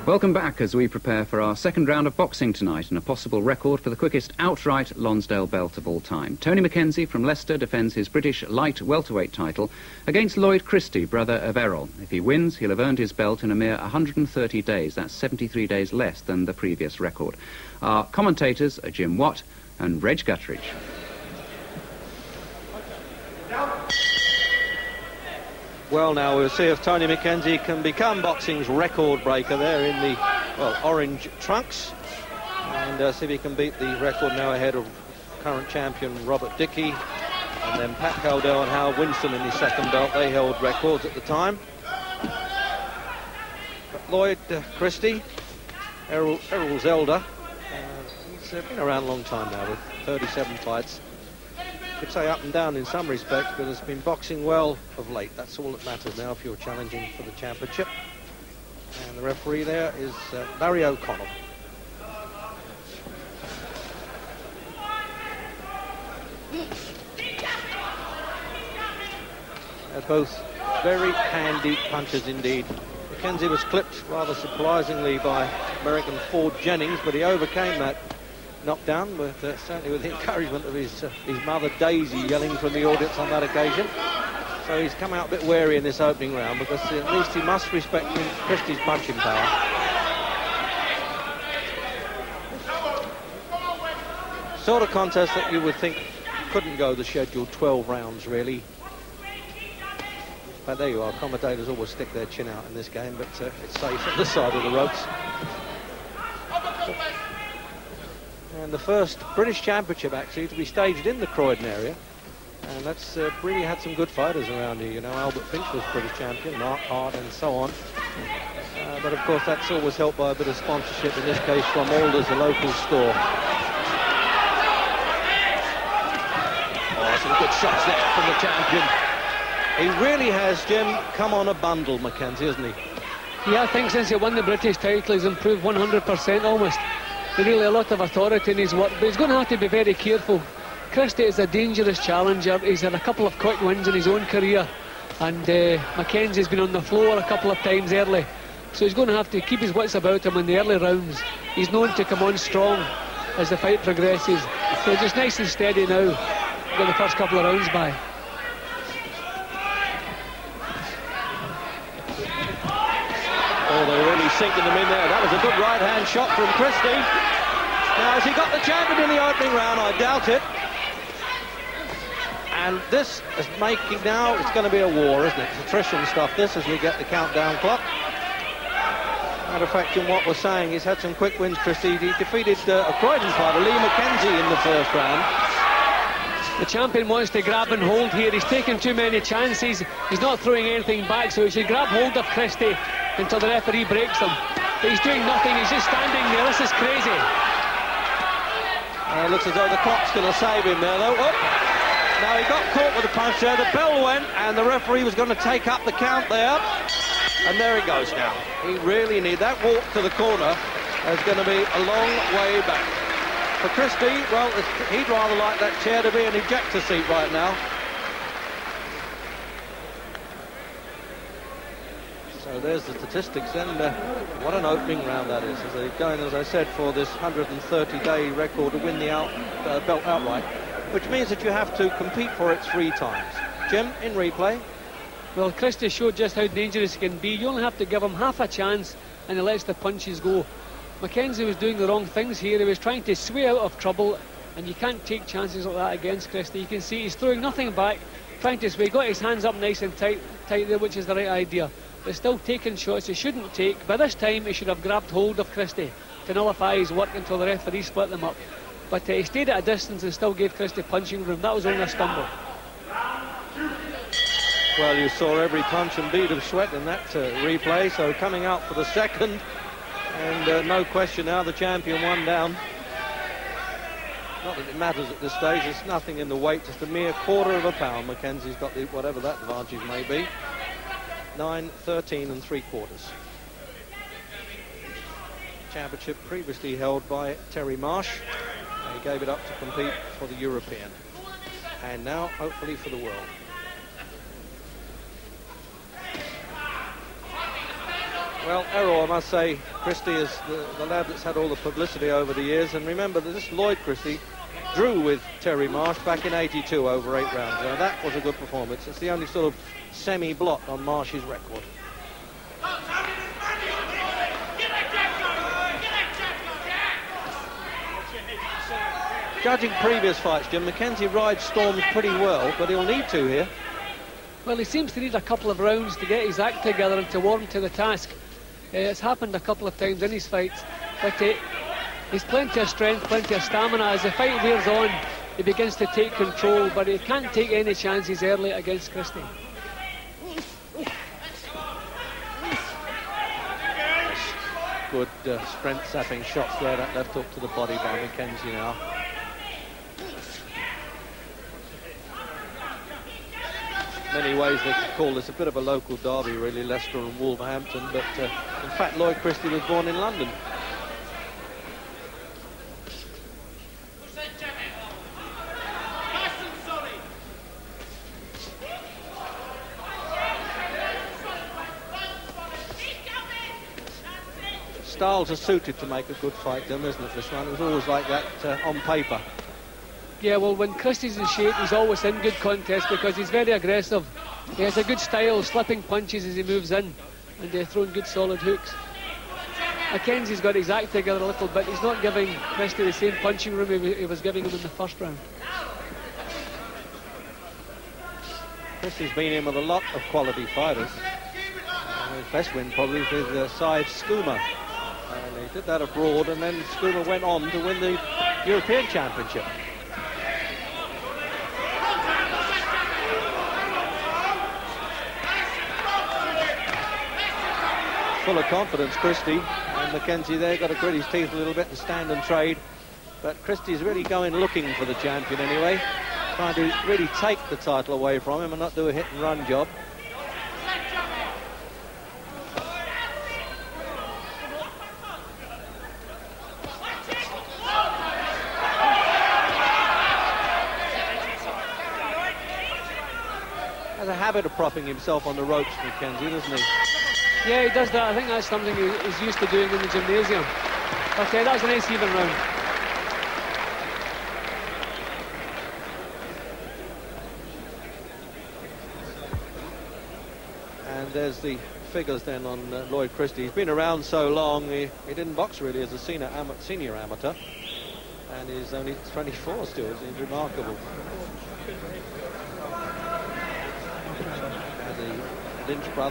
Welcome back as we prepare for our second round of boxing tonight and a possible record for the quickest outright Lonsdale belt of all time. Tony McKenzie from Leicester defends his British light welterweight title against Lloyd Christie, brother of Errol. If he wins, he'll have earned his belt in a mere 130 days. That's 73 days less than the previous record. Our commentators are Jim Watt and Reg Guttridge. Well, now we'll see if Tony McKenzie can become boxing's record breaker there in the, well, orange trunks, and see if he can beat the record now ahead of current champion Robert Dickey, and then Pat Caldell and Howard Winston in his second belt. They held records at the time. But Lloyd Christie, Errol's elder, he's been around a long time now with 37 fights. Could say up and down in some respects, but has been boxing well of late. That's all that matters now if you're challenging for the championship. And the referee there is Barry O'Connell. They're both very handy punchers indeed. McKenzie was clipped rather surprisingly by American Ford Jennings, but he overcame that knockdown, with certainly with the encouragement of his mother Daisy yelling from the audience on that occasion. So he's come out a bit wary in this opening round, because at least he must respect Christie's punching power. Sort of contest that you would think couldn't go the scheduled 12 rounds really. But there you are, commentators always stick their chin out in this game, but it's safe at the side of the ropes. And the first British Championship actually to be staged in the Croydon area, and that's really had some good fighters around here. You know, Albert Finch was British champion, Mark Hart and so on, but of course that's always helped by a bit of sponsorship, in this case from Alders, the local store. Oh, some good shots there from the champion. He really has, Jim, come on a bundle, McKenzie, hasn't he? Yeah, I think since he won the British title he's improved 100% almost. Really a lot of authority in his work, but he's going to have to be very careful. Christie is a dangerous challenger. He's had a couple of quick wins in his own career, and McKenzie's been on the floor a couple of times early, so he's going to have to keep his wits about him in the early rounds. He's known to come on strong as the fight progresses, so just nice and steady now, get the first couple of rounds by. Oh, they're really sinking them in there. That was a good right-hand shot from Christie. Now, has he got the champion in the opening round? I doubt it. And this is making now, it's going to be a war, isn't it? It's attrition stuff, this, as we get the countdown clock. Matter of fact, in what we're saying, he's had some quick wins, Christie. He defeated a Croydon fighter, Lee McKenzie, in the first round. The champion wants to grab and hold here. He's taken too many chances. He's not throwing anything back, so he should grab hold of Christie until the referee breaks him. But he's doing nothing. He's just standing there. This is crazy. It looks as though the clock's going to save him there, though. Oh. Now, he got caught with a punch there. The bell went, and the referee was going to take up the count there. And there he goes now. He really needs that walk to the corner. Is going to be a long way back. For Christie, well, he'd rather like that chair to be an ejector seat right now. So there's the statistics then. What an opening round that is. As they're going, as I said, for this 130-day record to win the belt outright, which means that you have to compete for it 3 times. Jim, in replay. Well, Christie showed just how dangerous he can be. You only have to give him half a chance and he lets the punches go. McKenzie was doing the wrong things here. He was trying to sway out of trouble, and you can't take chances like that against Christie. You can see he's throwing nothing back, trying to sway. Got his hands up nice and tight there, which is the right idea. But still taking shots he shouldn't take. By this time he should have grabbed hold of Christie to nullify his work until the referee split them up. But he stayed at a distance and still gave Christie punching room. That was only a stumble. Well, you saw every punch and bead of sweat in that replay. So coming out for the second. And no question now, the champion one down. Not that it matters at this stage, there's nothing in the weight, just a mere quarter of a pound. McKenzie's got whatever that advantage may be. 9-13 3/4. Championship previously held by Terry Marsh. He gave it up to compete for the European. And now, hopefully, for the world. Well, Errol, I must say, Christie is the lad that's had all the publicity over the years. And remember that this Lloyd Christie drew with Terry Marsh back in '82 over 8 rounds. Now, that was a good performance. It's the only sort of semi-blot on Marsh's record. Judging previous fights, Jim, McKenzie rides storms pretty well, but he'll need to here. Well, he seems to need a couple of rounds to get his act together and to warm to the task. It's happened a couple of times in his fights, but he's plenty of strength, plenty of stamina. As the fight wears on, he begins to take control, but he can't take any chances early against Christie. Good strength-sapping shots there, that left hook to the body by McKenzie now. In many ways they could call this a bit of a local derby, really, Leicester and Wolverhampton, but in fact Lloyd Christie was born in London. Styles are suited to make a good fight, Jim, isn't it, this one? It was always like that on paper. Yeah, well, when Christie's in shape, he's always in good contest because he's very aggressive. He has a good style, slipping punches as he moves in, and throwing good solid hooks. McKenzie's got his act together a little bit. He's not giving Christie the same punching room he was giving him in the first round. Christie's been in with a lot of quality fighters. His best win probably is with Syed Skooma. And he did that abroad, and then Skooma went on to win the European Championship. Full of confidence, Christie, and McKenzie there got to grit his teeth a little bit and stand and trade. But Christie's really going looking for the champion anyway, trying to really take the title away from him and not do a hit-and-run job. Has a habit of propping himself on the ropes, McKenzie, doesn't he? Yeah, he does that. I think that's something he's used to doing in the gymnasium. Okay, that was a nice even round. And there's the figures then on Lloyd Christie. He's been around so long, he didn't box really as a senior amateur, and he's only 24 still. It's remarkable. And the Lynch brothers